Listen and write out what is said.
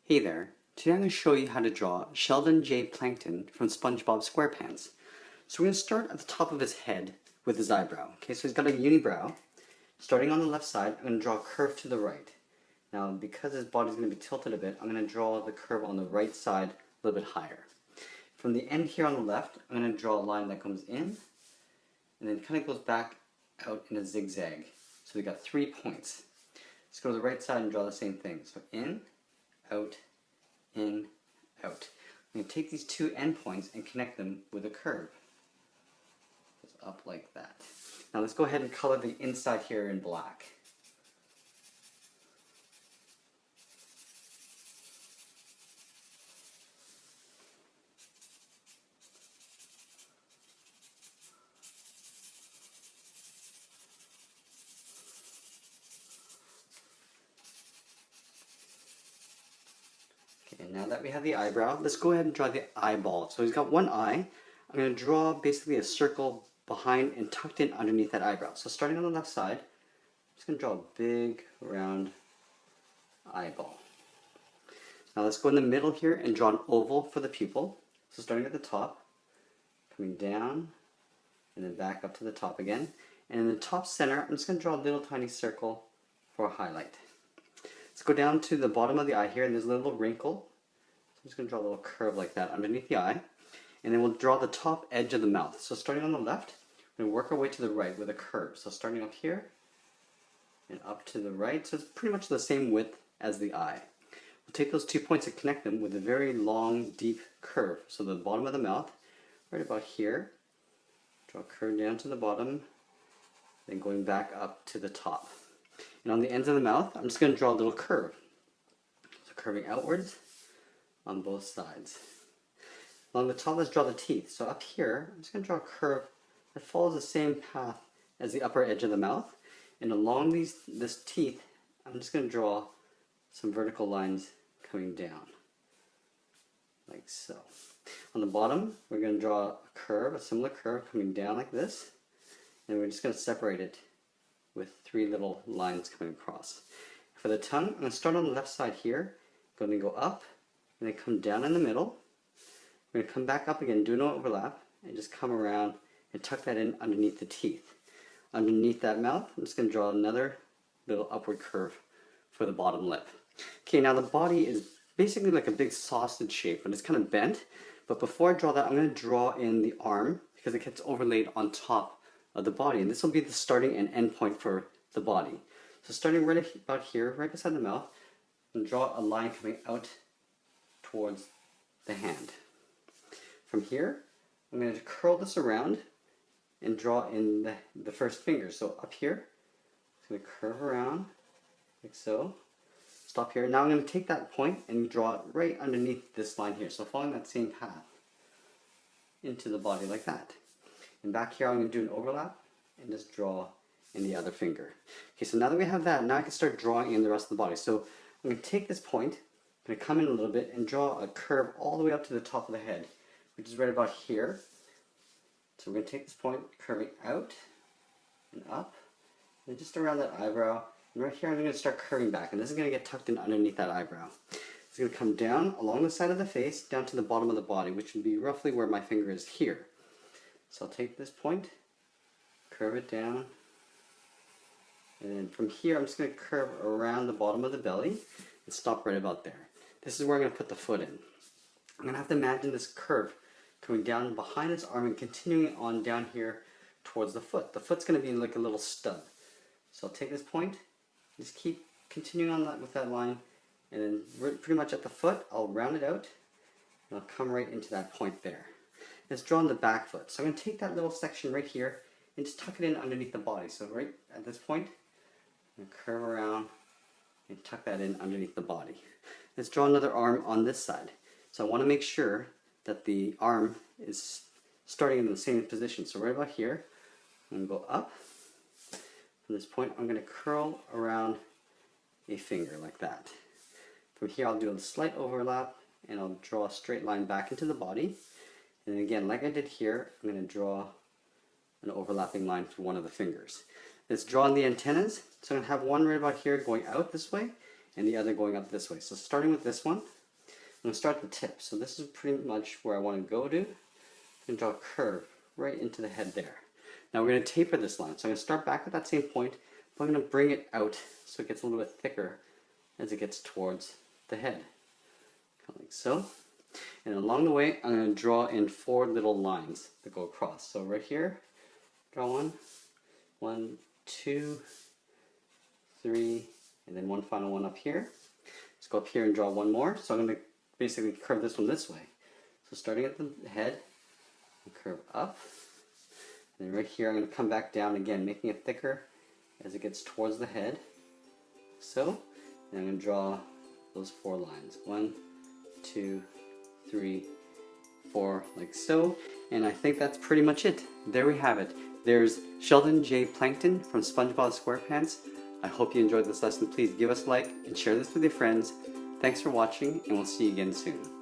Hey there, today I'm going to show you how to draw Sheldon J. Plankton from SpongeBob SquarePants. So we're going to start at the top of his head with his eyebrow. Okay, so he's got a unibrow. Starting on the left side, I'm going to draw a curve to the right. Now, because his body's going to be tilted a bit, I'm going to draw the curve on the right side a little bit higher. From the end here on the left, I'm going to draw a line that comes in and then kind of goes back out in a zigzag. So we got 3 points. Let's go to the right side and draw the same thing. So in, out, in, out. I'm going to take these two endpoints and connect them with a curve. Just up like that. Now let's go ahead and color the inside here in black. Okay, now that we have the eyebrow, let's go ahead and draw the eyeball. So he's got one eye. I'm going to draw basically a circle behind and tucked in underneath that eyebrow. So starting on the left side, I'm just going to draw a big round eyeball. Now let's go in the middle here and draw an oval for the pupil. So starting at the top, coming down, and then back up to the top again. And in the top center, I'm just going to draw a little tiny circle for a highlight. Let's go down to the bottom of the eye here, and there's a little wrinkle. So I'm just going to draw a little curve like that underneath the eye. And then we'll draw the top edge of the mouth. So starting on the left, we're going to work our way to the right with a curve. So starting up here, and up to the right. So it's pretty much the same width as the eye. We'll take those 2 points and connect them with a very long, deep curve. So the bottom of the mouth, right about here. Draw a curve down to the bottom, then going back up to the top. And on the ends of the mouth, I'm just going to draw a little curve. So curving outwards on both sides. Along the top, let's draw the teeth. So up here, I'm just going to draw a curve that follows the same path as the upper edge of the mouth. And along this teeth, I'm just going to draw some vertical lines coming down, like so. On the bottom, we're going to draw a curve, a similar curve coming down like this. And we're just going to separate it with 3 little lines coming across. For the tongue, I'm going to start on the left side here. I'm going to go up, and then come down in the middle. We're going to come back up again, do no overlap, and just come around and tuck that in underneath the teeth. Underneath that mouth, I'm just going to draw another little upward curve for the bottom lip. Okay, now the body is basically like a big sausage shape, and it's kind of bent. But before I draw that, I'm going to draw in the arm because it gets overlaid on top of the body, and this will be the starting and end point for the body. So starting right about here, right beside the mouth, and draw a line coming out towards the hand. From here, I'm going to curl this around and draw in the first finger. So up here, it's going to curve around like so. Stop here. Now I'm going to take that point and draw it right underneath this line here. So following that same path into the body like that. And back here, I'm going to do an overlap and just draw in the other finger. Okay, so now that we have that, now I can start drawing in the rest of the body. So I'm going to take this point, I'm going to come in a little bit and draw a curve all the way up to the top of the head, which is right about here. So we're going to take this point, curving out and up, and just around that eyebrow. And right here, I'm going to start curving back, and this is going to get tucked in underneath that eyebrow. It's going to come down along the side of the face, down to the bottom of the body, which would be roughly where my finger is here. So I'll take this point, curve it down, and then from here I'm just going to curve around the bottom of the belly and stop right about there. This is where I'm going to put the foot in. I'm going to have to imagine this curve coming down behind this arm and continuing on down here towards the foot. The foot's going to be like a little stub. So I'll take this point, just keep continuing on that with that line, and then pretty much at the foot I'll round it out and I'll come right into that point there. Let's draw on the back foot. So I'm going to take that little section right here and just tuck it in underneath the body. So right at this point, I'm going to curve around and tuck that in underneath the body. Let's draw another arm on this side. So I want to make sure that the arm is starting in the same position. So right about here, I'm going to go up. From this point, I'm going to curl around a finger like that. From here, I'll do a slight overlap and I'll draw a straight line back into the body. And then again, like I did here, I'm going to draw an overlapping line for one of the fingers. Let's draw on the antennas. So I'm going to have one right about here going out this way, and the other going up this way. So starting with this one, going to start at the tip. So this is pretty much where I want to go to. I'm going to draw a curve right into the head there. Now we're going to taper this line. So I'm going to start back at that same point, but I'm going to bring it out so it gets a little bit thicker as it gets towards the head. Kind of like so. And along the way, I'm going to draw in 4 little lines that go across. So right here, draw one, 2, 3, and then one final one up here. Let's go up here and draw one more. So I'm going to basically curve this one this way. So starting at the head, curve up. And then right here, I'm going to come back down again, making it thicker as it gets towards the head. So, and I'm going to draw those 4 lines. 1, 2, 3, 4, like so. And I think that's pretty much it. There we have it. There's Sheldon J. Plankton from SpongeBob SquarePants. I hope you enjoyed this lesson. Please give us a like and share this with your friends. Thanks for watching, and we'll see you again soon.